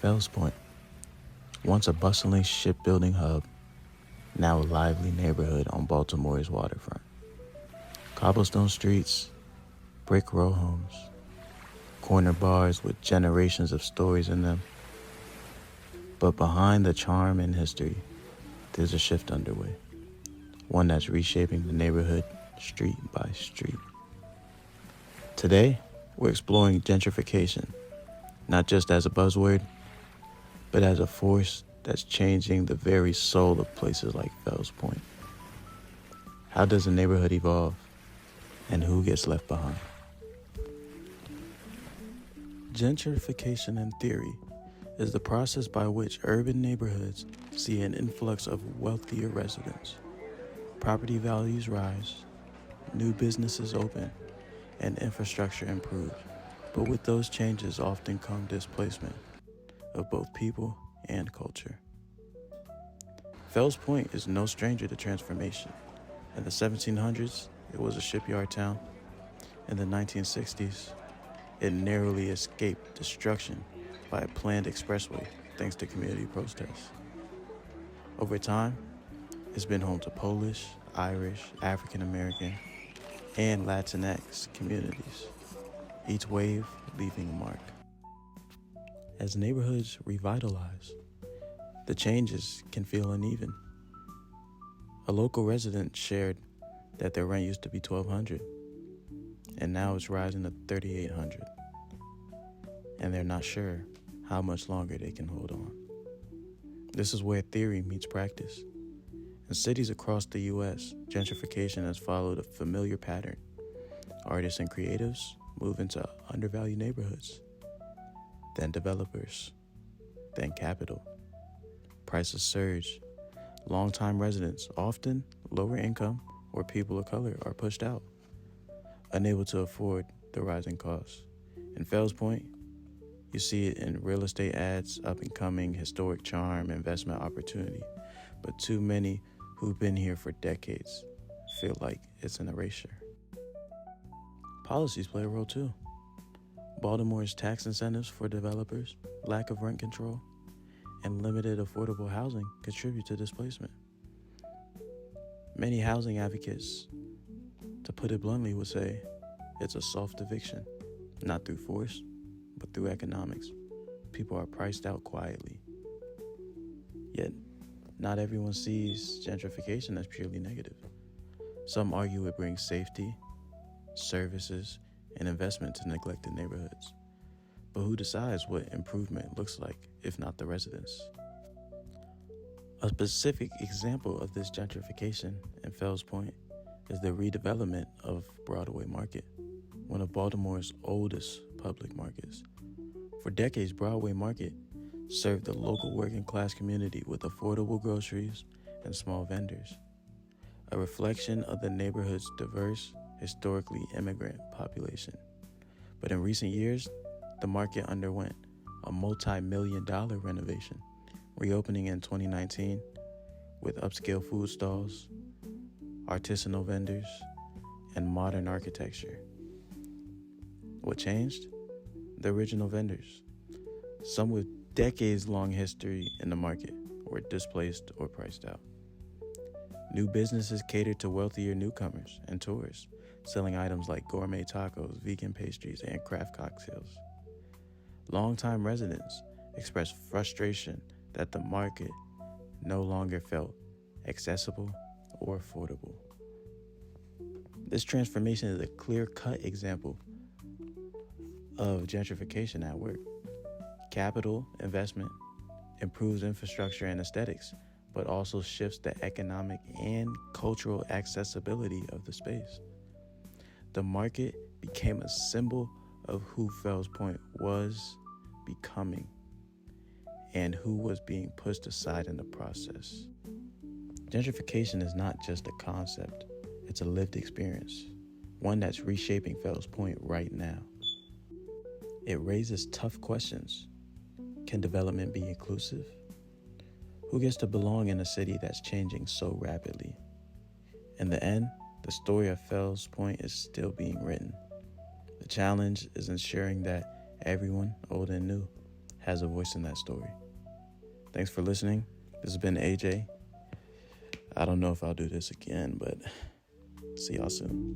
Fells Point, once a bustling shipbuilding hub, now a lively neighborhood on Baltimore's waterfront. Cobblestone streets, brick row homes, corner bars with generations of stories in them. But behind the charm and history, there's a shift underway, one that's reshaping the neighborhood street by street. Today, we're exploring gentrification, not just as a buzzword, but as a force that's changing the very soul of places like Fells Point. How does a neighborhood evolve, and who gets left behind? Gentrification in theory is the process by which urban neighborhoods see an influx of wealthier residents. Property values rise, new businesses open, and infrastructure improves. But with those changes often come displacement of both people and culture. Fells Point is no stranger to transformation. In the 1700s, it was a shipyard town. In the 1960s, it narrowly escaped destruction by a planned expressway thanks to community protests. Over time, it's been home to Polish, Irish, African American, and Latinx communities, each wave leaving a mark. As neighborhoods revitalize, the changes can feel uneven. A local resident shared that their rent used to be $1,200, and now it's rising to $3,800, and they're not sure how much longer they can hold on. This is where theory meets practice. In cities across the U.S., gentrification has followed a familiar pattern. Artists and creatives move into undervalued neighborhoods, then developers, then capital. Prices surge. Longtime residents, often lower income or people of color, are pushed out, unable to afford the rising costs. In Fells Point, you see it in real estate ads, up-and-coming, historic charm, investment opportunity. But too many who've been here for decades feel like it's an erasure. Policies play a role too. Baltimore's tax incentives for developers, lack of rent control, and limited affordable housing contribute to displacement. Many housing advocates, to put it bluntly, would say it's a soft eviction, not through force, but through economics. People are priced out quietly. Yet, not everyone sees gentrification as purely negative. Some argue it brings safety, services, and investment to neglected neighborhoods. But who decides what improvement looks like, if not the residents? A specific example of this gentrification in Fells Point is the redevelopment of Broadway Market, one of Baltimore's oldest public markets. For decades, Broadway Market served the local working class community with affordable groceries and small vendors, a reflection of the neighborhood's diverse, historically immigrant population. But in recent years, the market underwent a multi-million-dollar renovation, reopening in 2019 with upscale food stalls, artisanal vendors, and modern architecture. What changed? The original vendors, some with decades-long history in the market, were displaced or priced out. New businesses catered to wealthier newcomers and tourists, selling items like gourmet tacos, vegan pastries, and craft cocktails. Longtime residents expressed frustration that the market no longer felt accessible or affordable. This transformation is a clear-cut example of gentrification at work. Capital investment improves infrastructure and aesthetics, but also shifts the economic and cultural accessibility of the space. The market became a symbol of who Fells Point was becoming and who was being pushed aside in the process. Gentrification is not just a concept, it's a lived experience, one that's reshaping Fells Point right now. It raises tough questions. Can development be inclusive? Who gets to belong in a city that's changing so rapidly? In the end, the story of Fells Point is still being written. The challenge is ensuring that everyone, old and new, has a voice in that story. Thanks for listening. This has been AJ. I don't know if I'll do this again, but see y'all soon.